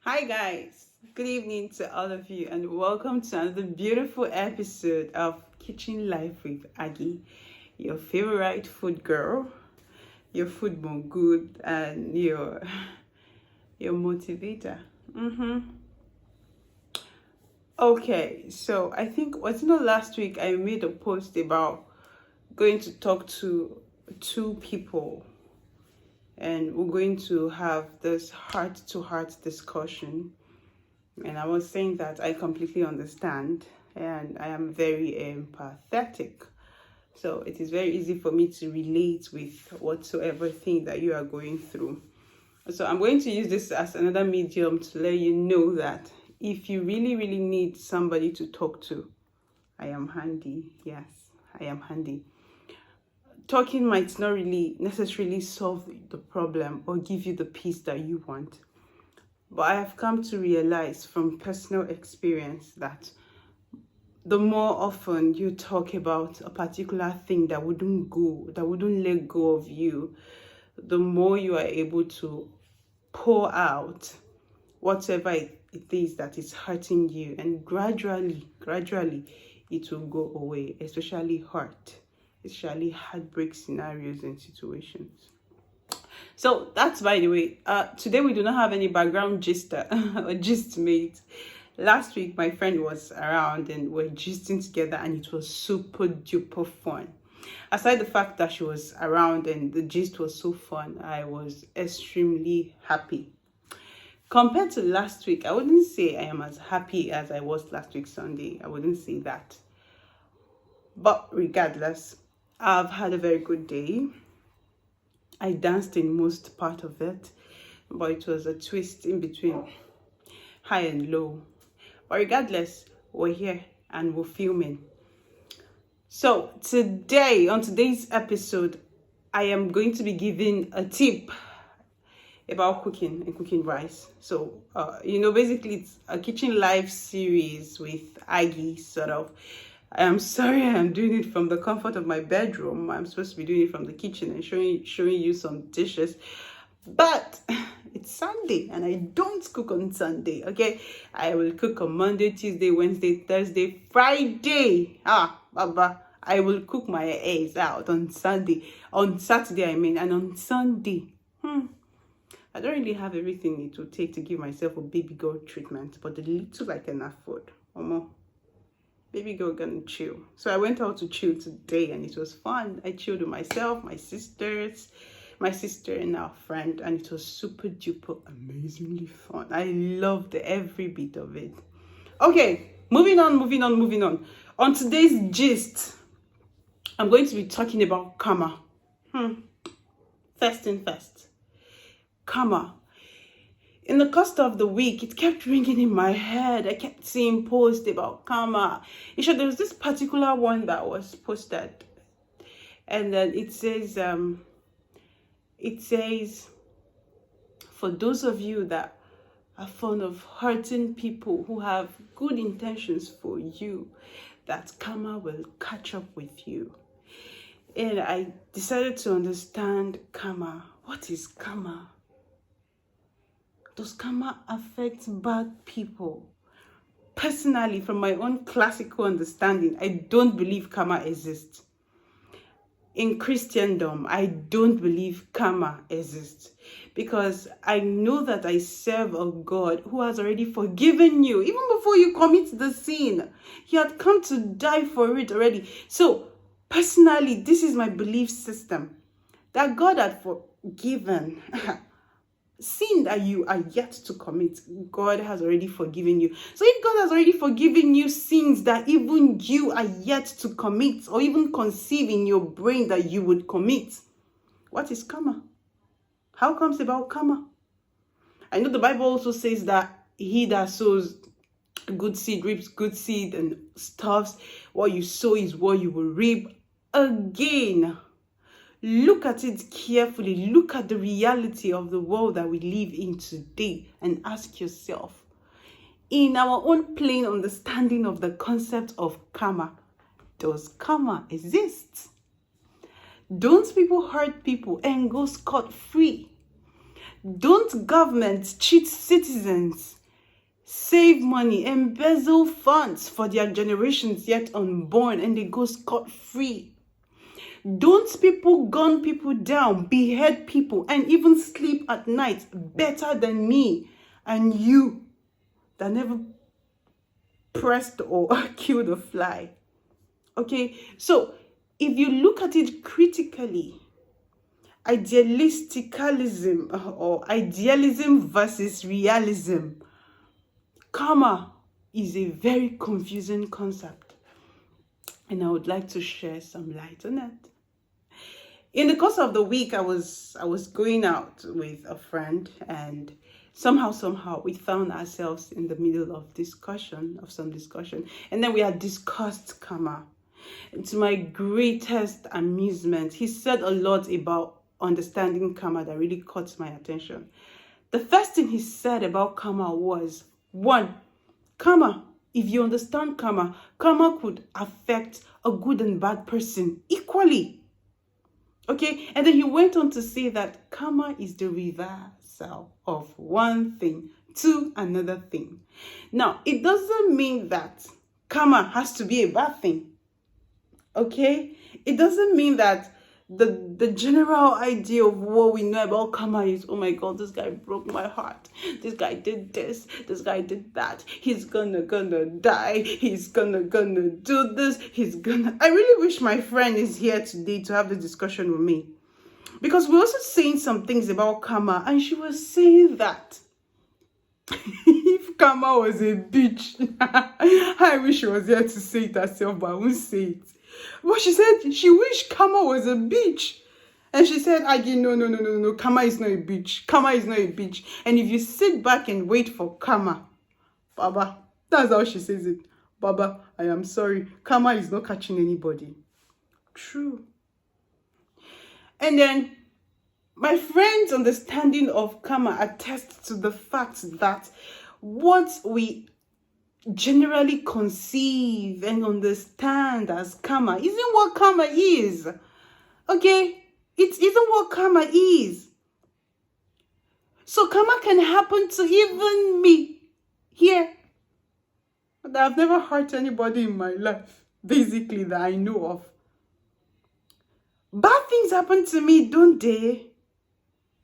Hi guys, good evening to all of you and welcome to another beautiful episode of Kitchen Life with Aggie, your favorite food girl, your food mom good and your motivator. Okay, so I think last week I made a post about going to talk to two people and we're going to have this heart-to-heart discussion. And I was saying that I completely understand and I am very empathetic. So it is very easy for me to relate with whatsoever thing that you are going through. So I'm going to use this as another medium to let you know that if you really need somebody to talk to, I am handy. Yes, I am handy. Talking might not really necessarily solve the problem or give you the peace that you want. But I have come to realize from personal experience that the more often you talk about a particular thing that wouldn't let go of you, the more you are able to pour out whatever it is that is hurting you, and gradually it will go away, especially heartbreak scenarios and situations. So that's by the way. Today we do not have any background gist or gist mate. Last week my friend was around and we're gisting together and it was super duper fun. Aside the fact that she was around and the gist was so fun, I was extremely happy. Compared to last week, I wouldn't say I am as happy as I was last week Sunday. I wouldn't say that. But regardless, I've had a very good day. I danced in most part of it, but it was a twist in between high and low. But regardless, we're here and we're filming. So today, on today's episode, I am going to be giving a tip about cooking and cooking rice. So, basically it's a kitchen life series with Aggie, sort of. I am sorry I am doing it from the comfort of my bedroom. I'm supposed to be doing it from the kitchen and showing you some dishes. But it's Sunday and I don't cook on Sunday, okay? I will cook on Monday, Tuesday, Wednesday, Thursday, Friday. Baba, I will cook my eggs out on Sunday. On Saturday, and on Sunday. I don't really have everything it will take to give myself a baby girl treatment, but the little I can afford. Baby girl gonna chill. So I went out to chill today and it was fun. I chilled with myself, my sister and our friend, and it was super duper amazingly fun. I loved every bit of it. Okay, moving on. On today's gist, I'm going to be talking about karma. First thing first. Karma. In the course of the week, it kept ringing in my head. I kept seeing posts about karma. There was this particular one that was posted. And then it says, for those of you that are fond of hurting people who have good intentions for you, that karma will catch up with you. And I decided to understand karma. What is karma? Does karma affect bad people? Personally, from my own classical understanding, I don't believe karma exists. In Christendom, I don't believe karma exists because I know that I serve a God who has already forgiven you. Even before you commit the sin, He had come to die for it already. So, personally, this is my belief system, that God had forgiven sin that you are yet to commit. God has already forgiven you. So if God has already forgiven you sins that even you are yet to commit or even conceive in your brain that you would commit, what is karma? How comes about karma? I know the Bible also says that he that sows good seed reaps good seed and stuffs. What you sow is what you will reap. Again, look at it carefully. Look at the reality of the world that we live in today and ask yourself, in our own plain understanding of the concept of karma, does karma exist? Don't people hurt people and go scot-free? Don't governments cheat citizens save money, embezzle funds for their generations yet unborn, and they go scot-free. Don't people gun people down, behead people, and even sleep at night better than me and you that never pressed or killed a fly? Okay, so if you look at it critically, idealisticalism or idealism versus realism, karma is a very confusing concept, and I would like to share some light on it. In the course of the week, I was going out with a friend, and somehow we found ourselves in the middle of some discussion, and then we had discussed karma. And to my greatest amusement, he said a lot about understanding karma that really caught my attention. The first thing he said about karma was, one, karma, if you understand karma, karma could affect a good and bad person equally. Okay, and then he went on to say that karma is the reversal of one thing to another thing. Now, it doesn't mean that karma has to be a bad thing. Okay, it doesn't mean that the general idea of what we know about karma is, oh my god, this guy broke my heart, this guy did this guy did that, he's gonna die, he's gonna do this, I really wish my friend is here today to have the discussion with me, because we're also saying some things about karma, and she was saying that if karma was a bitch, I wish she was here to say it herself, but I won't say it. But she said she wished karma was a bitch. And she said, again, no, karma is not a bitch. Karma is not a bitch. And if you sit back and wait for karma, Baba, that's how she says it. Baba, I am sorry. Karma is not catching anybody. True. And then my friend's understanding of karma attests to the fact that what we generally conceive and understand as karma isn't what karma is. Okay? It isn't what karma is. So karma can happen to even me here. But I've never hurt anybody in my life, basically, that I know of. Bad things happen to me, don't they?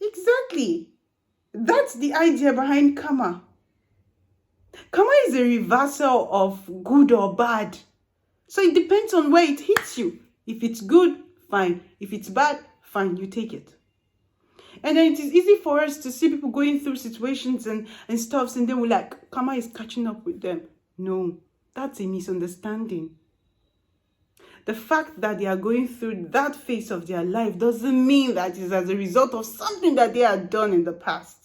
Exactly. That's the idea behind karma. Karma is a reversal of good or bad. So it depends on where it hits you. If it's good, fine. If it's bad, fine, you take it. And then it is easy for us to see people going through situations and stuff, and then we're like, karma is catching up with them. No, that's a misunderstanding. The fact that they are going through that phase of their life doesn't mean that it's as a result of something that they had done in the past,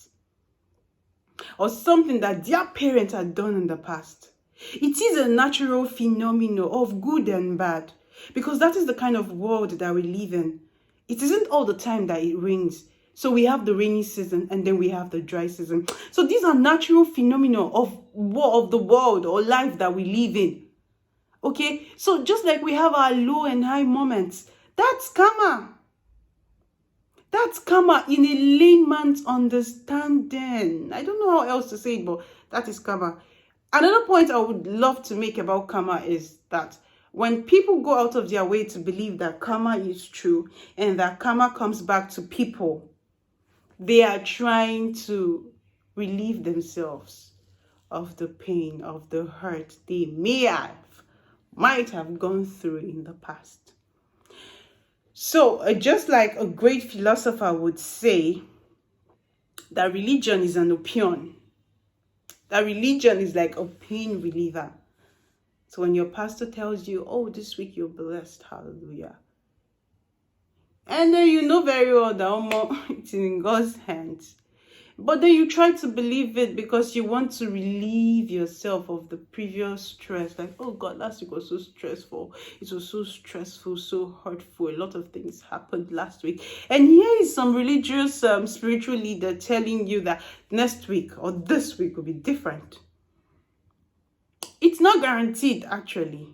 or something that their parents had done in the past. It is a natural phenomenon of good and bad, because that is the kind of world that we live in. It isn't all the time that it rains. So we have the rainy season, and then we have the dry season. So these are natural phenomena of the world or life that we live in. Okay, so just like we have our low and high moments, that's karma. That's karma in a layman's understanding. I don't know how else to say it, but that is karma. Another point I would love to make about karma is that when people go out of their way to believe that karma is true and that karma comes back to people, they are trying to relieve themselves of the pain, of the hurt they might have gone through in the past. So, just like a great philosopher would say, that religion is an opium. That religion is like a pain reliever. So when your pastor tells you, oh, this week you're blessed, hallelujah. And then you know very well that it's in God's hands. But then you try to believe it because you want to relieve yourself of the previous stress. Like, oh God, last week was so stressful. It was so stressful, so hurtful. A lot of things happened last week. And here is some religious, spiritual leader telling you that next week or this week will be different. It's not guaranteed, actually.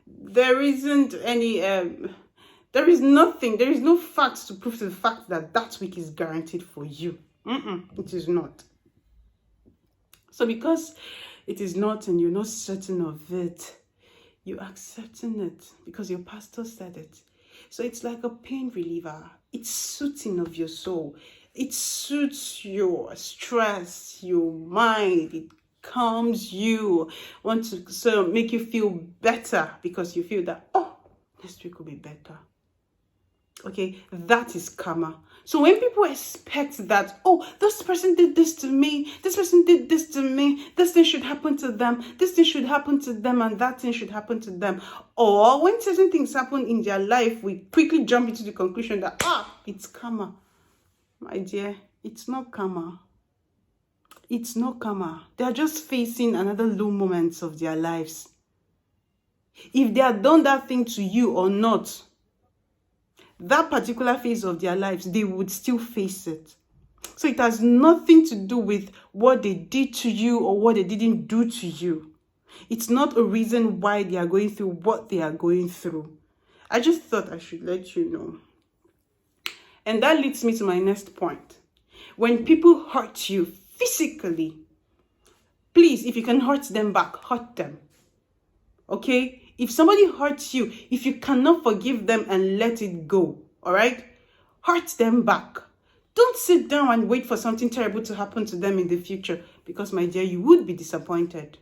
There isn't any... there is no facts to prove to the fact that that week is guaranteed for you. It is not. So because it is not and you're not certain of it, you're accepting it because your pastor said it. So it's like a pain reliever. It's soothing of your soul. It soothes your stress, your mind. It calms you. Want to so make you feel better because you feel that, oh, next week will be better. Okay, that is karma. So when people expect that, oh, this person did this to me, this person did this to me, this thing should happen to them, this thing should happen to them, and that thing should happen to them. Or when certain things happen in their life, we quickly jump into the conclusion that, it's karma. My dear, it's not karma. It's not karma. They are just facing another low moments of their lives. If they had done that thing to you or not, that particular phase of their lives, they would still face it. So it has nothing to do with what they did to you or what they didn't do to you. It's not a reason why they are going through what they are going through. I just thought I should let you know. And that leads me to my next point. When people hurt you physically, please, if you can hurt them back, hurt them. Okay? If somebody hurts you, if you cannot forgive them and let it go, all right? Hurt them back. Don't sit down and wait for something terrible to happen to them in the future because, my dear, you would be disappointed.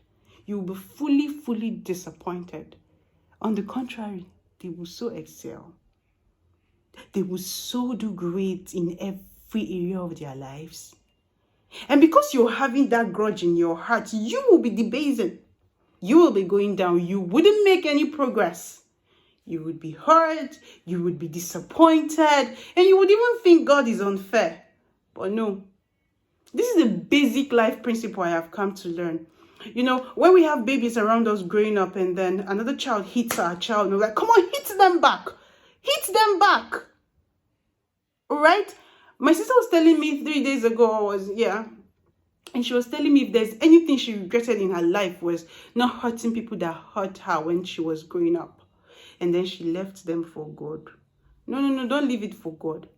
You will be fully disappointed. On the contrary, they will so excel. They will so do great in every area of their lives. And because you're having that grudge in your heart, you will be debasing. You will be going down. You wouldn't make any progress. You would be hurt. You would be disappointed. And you would even think God is unfair. But no. This is a basic life principle I have come to learn. You know, when we have babies around us growing up and then another child hits our child, and we're like, come on, hit them back. Hit them back. All right? My sister was telling me 3 days ago, and she was telling me if there's anything she regretted in her life was not hurting people that hurt her when she was growing up. And then she left them for God. No, don't leave it for God.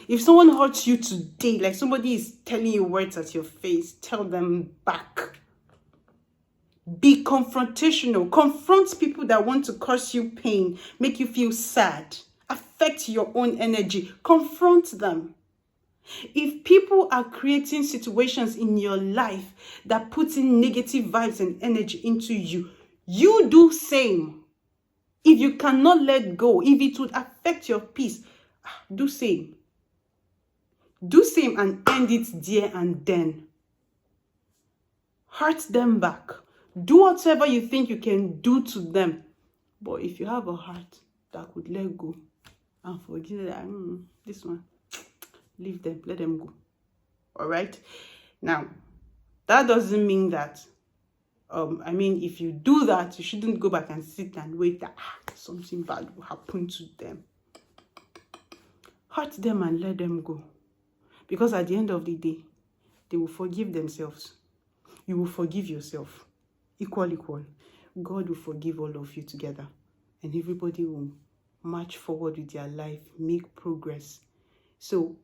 If someone hurts you today, like somebody is telling you words at your face, tell them back. Be confrontational. Confront people that want to cause you pain, make you feel sad, affect your own energy. Confront them. If people are creating situations in your life that put in negative vibes and energy into you, you do same. If you cannot let go, if it would affect your peace, do same. Do same and end it there and then. Hurt them back. Do whatever you think you can do to them. But if you have a heart that could let go and forgive them, this one, leave them, let them go. All right? Now, that doesn't mean that, if you do that, you shouldn't go back and sit and wait that something bad will happen to them. Hurt them and let them go. Because at the end of the day, they will forgive themselves. You will forgive yourself. Equal. God will forgive all of you together. And everybody will march forward with their life, make progress. So,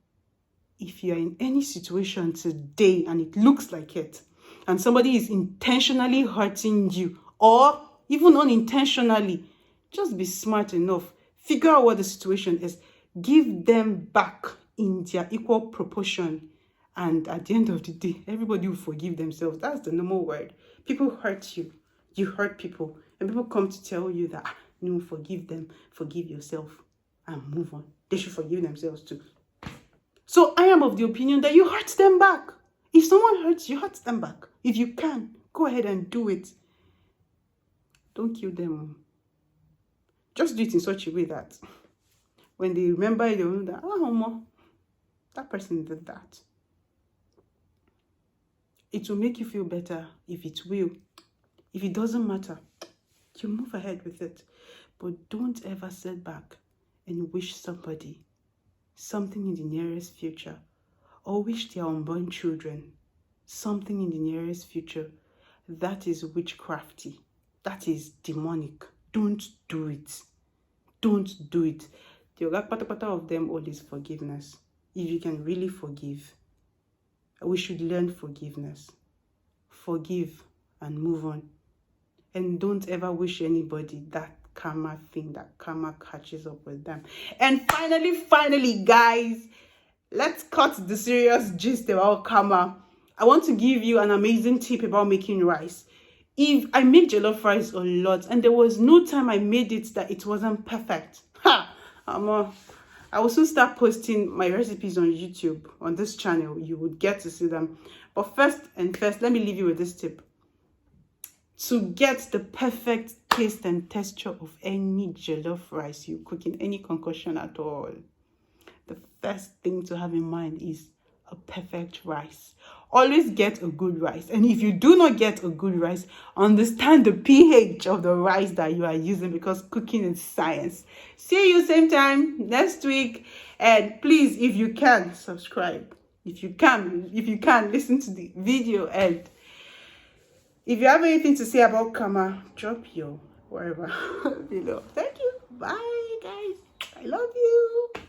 if you're in any situation today and it looks like it, and somebody is intentionally hurting you, or even unintentionally, just be smart enough. Figure out what the situation is. Give them back in their equal proportion. And at the end of the day, everybody will forgive themselves. That's the normal word. People hurt you. You hurt people. And people come to tell you that, no, forgive them, forgive yourself, and move on. They should forgive themselves too. So I am of the opinion that you hurt them back. If someone hurts you, hurt them back. If you can, go ahead and do it. Don't kill them. Just do it in such a way that when they remember it, they will know that, that person did that. It will make you feel better if it will. If it doesn't matter, you move ahead with it. But don't ever sit back and wish somebody something in the nearest future, or wish their unborn children something in the nearest future. That is witchcrafty. That is demonic. Don't do it. Don't do it. The patapata of them all is forgiveness. If you can really forgive, we should learn forgiveness. forgive and move on. And don't ever wish anybody that karma thing, that karma catches up with them. And finally, guys, let's cut the serious gist about karma. I want to give you an amazing tip about making rice. If I make jollof rice a lot, and there was no time I made it that it wasn't perfect. I will soon start posting my recipes on YouTube, on this channel. You would get to see them. But first, let me leave you with this tip. To get the perfect taste and texture of any jollof rice you cook in any concoction at all, the first thing to have in mind is a perfect rice. Always get a good rice. And if you do not get a good rice, understand the pH of the rice that you are using, because cooking is science. See you same time next week. And please, if you can, subscribe. If you can, listen to the video. And if you have anything to say about karma, drop your wherever below. Thank you. Bye, guys. I love you.